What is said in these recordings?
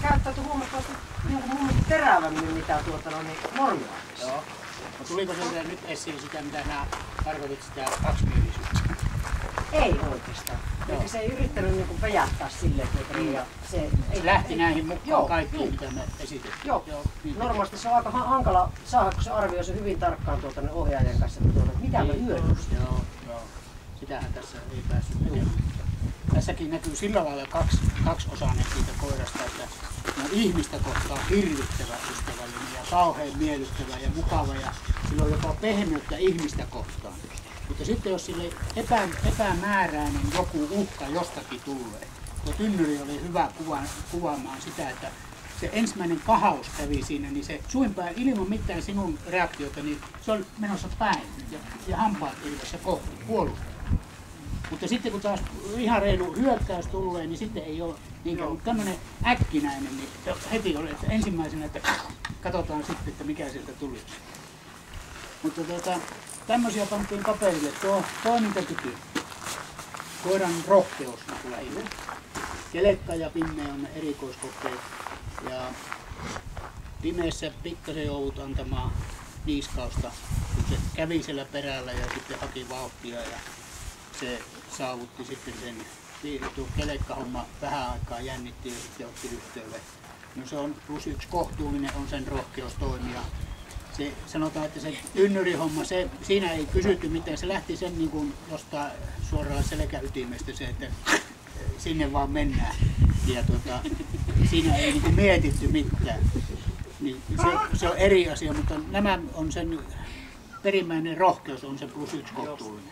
käyttäytyi huomattavasti niin terävämmin mitä normaalisti. Joo. No tuliko sieltä nyt esiin sitä, mitä sinä tarkoitit sitä kaksimielisyyttä? Ei oikeastaan. Eli se ei yrittänyt niin pejättää silleen, ja se lähti näihin mukaan kaikkiin, mitä me esitettiin. Joo. Niin normaalisti se on aika hankala saada, kun se arvioi se hyvin tarkkaan ohjaajan kanssa, että mitä me hyödystä. Joo. Sitähän tässä ei päässyt tekemään. Tässäkin näkyy sillä lailla kaksiosainen siitä koirasta, että on ihmistä kohtaan hirvittävä ystävällinen ja kauhean miellyttävä ja mukava ja sillä on jopa pehmeyttä ihmistä kohtaan. Mutta sitten jos sille epämääräinen joku uhka jostakin tulee, tuo tynnyri oli hyvä kuvaamaan sitä, että se ensimmäinen kahaus kävi siinä, niin se suinpäin ilman mitään sinun reaktiota, niin se oli menossa päin ja hampaat ilmassa kohti puolustaa. Mutta sitten kun taas ihan reilu hyökkäys tulee, niin sitten ei ole niinkään, mutta tämmöinen äkkinäinen, niin heti oli, että ensimmäisenä, että katsotaan sitten, että mikä sieltä tuli. Mutta tämmöisiä pantiin paperille, tuo toimintakyky, koiran rohkeus lähinnä. Kelekka ja Pimme on erikoiskokeet ja pimeässä pikkasen joudut antamaan niiskausta, kun se kävi siellä perällä ja sitten haki vauhtia ja se saavutti sitten sen. Tuo kelekkahomma vähän aikaa jännitti ja sitten otti yhteyden. No se on +1 kohtuullinen on sen rohkeus toimia. Se, sanotaan, että se tynnyrihomma, siinä ei kysytty mitään, se lähti sen niin kuin jostain suoraan selkäytimestä se, että sinne vaan mennään. Ja siinä ei niin kuin mietitty mitään. Niin se on eri asia, mutta nämä on sen perimmäinen rohkeus on se +1 kohtuullinen.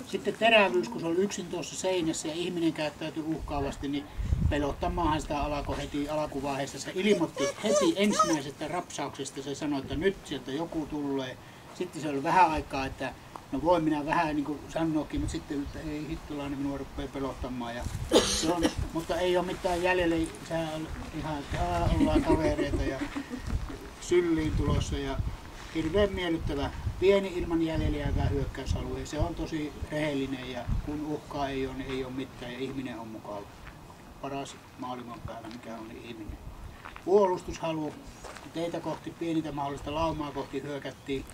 Sitten terävyys, kun se oli yksin tuossa seinässä ja ihminen käyttäytyi uhkaavasti, niin pelottamaanhan sitä alkoi heti alkuvaiheessa. Se ilmoitti heti ensimmäisestä rapsauksesta, se sanoi, että nyt sieltä joku tulee. Sitten se oli vähän aikaa, että no voin minä vähän niin kuin sanoakin, mutta sitten että ei hittolainen minua rupeaa pelottamaan. Ja se on, mutta ei ole mitään jäljellä, sehän on ihan, että ollaan kavereita ja sylliin tulossa. Ja hirveän miellyttävä, pieni ilman jäljellä jäävä hyökkäysalue. Se on tosi rehellinen ja kun uhkaa ei ole, niin ei ole mitään ja ihminen on mukava. Paras maailman päällä, mikä on niin ihminen. Puolustushalu, teitä kohti pienintä mahdollista laumaa kohti hyökättiin.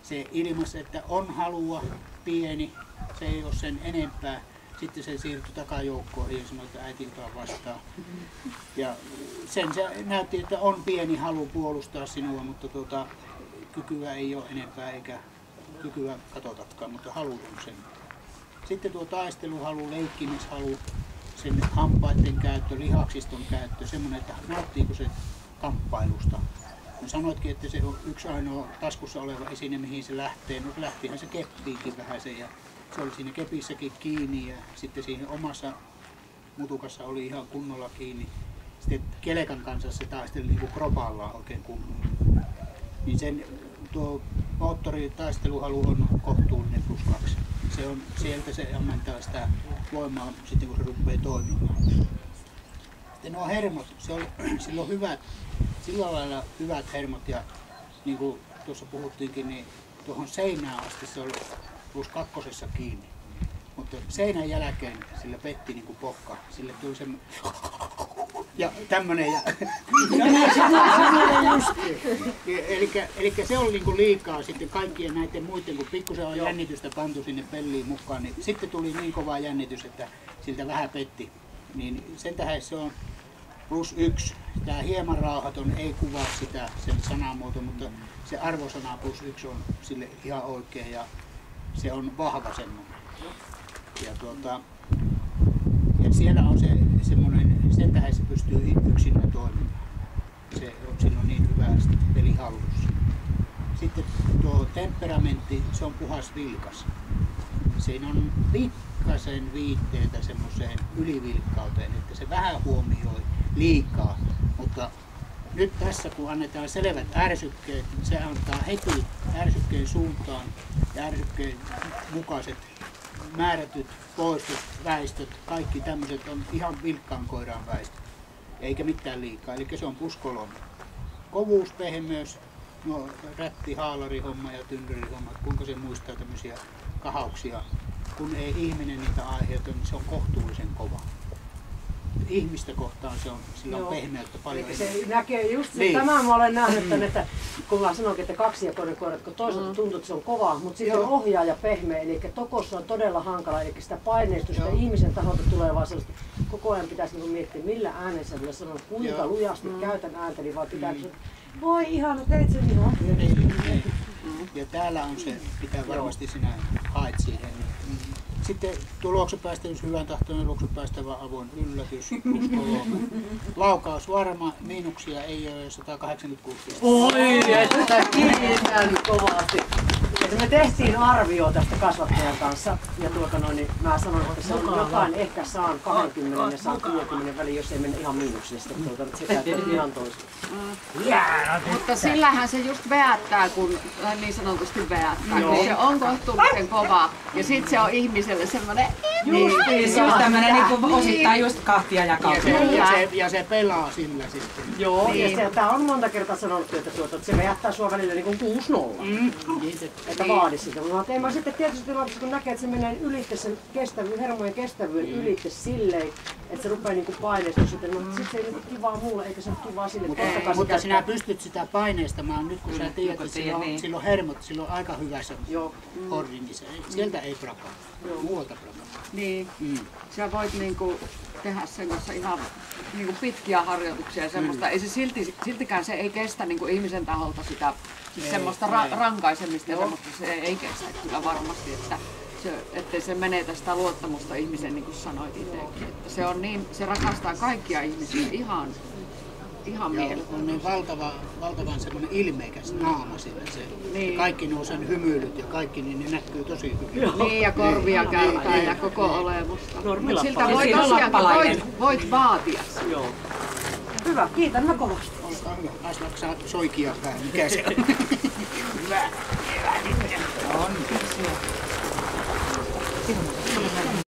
Se ilmaisi, että on halua pieni, se ei ole sen enempää. Sitten se siirtyi takajoukkoihin ja sanoi, että äiti otaa vastaan. Ja sen se näytti, että on pieni halu puolustaa sinua, mutta kykyä ei ole enempää eikä kykyä katsotakaan, mutta halu on sen. Sitten tuo taisteluhalu, leikkimishalu, sen hampaiden käyttö, lihaksiston käyttö, semmoinen, että nauttiiko se kamppailusta. No sanoitkin, että se on yksi ainoa taskussa oleva esine, mihin se lähtee. No lähtihän se keppiikin vähän se ja se oli siinä kepissäkin kiinni ja sitten siihen omassa mutukassa oli ihan kunnolla kiinni. Sitten kelekan kanssa se taisteli niin kuin kropallaan oikein kunnolla. Niin sen tuo moottoritaisteluhalu on kohtuullinen +2. Se on, sieltä se ammentaa sitä voimaa sitten kun se rupeaa toimimaan. Sitten nuo hermot, sillä on hyvät, sillä lailla hyvät hermot ja niin kuin tuossa puhuttiinkin, niin tuohon seinään asti se on +2 kiinni. Mutta seinän jälkeen sillä petti niin kuin pokka, sille tuli semmoinen ja tämmönen ja eli se oli niinku liikaa sitten kaikkien näiden muiden, kun pikkusen on jännitystä pantu sinne pelliin mukaan, niin sitten tuli niin kova jännitys, että siltä vähän petti. Niin sen tähden se on +1. Tämä hieman rauhaton ei kuvaa sitä sen sanamuoto, mutta se arvosana +1 on sille ihan oikein ja se on vahva semmoinen. Ja siellä on se semmoinen, sen tähden se pystyy yksinä toimimaan. Sillä on niin hyvä peli hallussa. Sitten tuo temperamentti, se on puhas vilkas. Siinä on pikkasen viitteitä semmoiseen ylivilkkauteen, että se vähän huomioi liikaa. Mutta nyt tässä kun annetaan selvät ärsykkeet, niin se antaa heti ärsykkeen suuntaan ja ärsykkeen mukaiset määrätyt poistot, väistöt, kaikki tämmöiset on ihan vilkkaan koiraan väistöt, eikä mitään liikaa, eli se on +3. Kovuus, pehmeys, no rätti, haalarihomma ja tynnyrihomma, kuinka se muistaa tämmöisiä kahauksia, kun ei ihminen niitä aiheuta, niin se on kohtuullisen kova. ihmistä kohtaan sillä on pehmeyttä paljon. Eli se näkee just se, Niin. tämän mä olen nähnyt, että kun mä sanoinkin, että kaksijakoinen koira, kun toisaalta tuntuu, että se on kova, mutta sitten on ohjaaja pehmeä, eli tokossa on todella hankala, eli sitä paineistusta ihmisen taholta tulee vaan sellaista, koko ajan pitäisi niinku miettiä, millä äänensävyllä sanon, kuinka lujasti käytän ääntäni, vai pitääkö se, voi ihana, teit sen ihan. Ja täällä on se, pitää varmasti sinä haet siihen. Sitten tuo luoksupäästävyys, hyvän tahtoinen luoksupäästävä avoin yllätys, laukaus varma, miinuksia ei ole 186 pistettä. Oi, että kiitän kovasti. Ja me tehtiin arvio tästä kasvattajan kanssa ja niin mä sanoin, että se on jotain ehkä saan 20 ja saan 60 väliin, jos ei mennä ihan miinuksesta. Se käyttää ihan toista. Mutta sillähän se just veättää, kun niin sanotusti veättää, kun se on kohtuullisen kova ja sit se on ihmiselle semmoinen Se on tämmönen niinku osittain just kahtia jakautunut. Ja se pelaa sillä sitten. Joo, ja tää on monta kertaa sanonut, että se veättää sua välillä niin kuin 6-0. Että vaadi sitä. Mutta mä sitten tietysti tilanteessa, kun näkee, että se menee ylitte sen hermojen kestävyyden ylitte silleen, että se rupeaa niinku paineistumaan sitten. No sit se ei ole kivaa mulle, eikä se ole kivaa sille. Mutta sinä pystyt sitä paineistamaan nyt, kun sä tiedät, että sillä on hermot, sillä on aika hyvä se horri, niin sieltä ei prakaa. Muualta prakaa. Niin, sä voit niinku tehdä sen kanssa ihan niinku pitkiä harjoituksia ja semmoista. Ei se siltikään se ei kestä niinku ihmisen taholta sitä siis semmoista rankaisemista ja semmoista se ei kestä kyllä varmasti, ettei se menetä sitä luottamusta ihmisen, niin kuin sanoit itsekin. Että se on niin, se rakastaa kaikkia ihmisiä ihan mielettömästi. On niin valtavan semmoinen ilmeikäs naama sillä se. Niin. Kaikki nuo sen hymyilyt ja kaikki, niin ne näkyy tosi hyvin. Niin, ja korvia käyttää ja koko olemusta. Mut siltä voi Siinä on tosiaan, lappalainen. voit vaatia sen. Joo. Hyvä, kiitän mä kovasti. Olkaa hyvä. Aisnak saa soikia vähän. Mikä se on? Hyvä. On.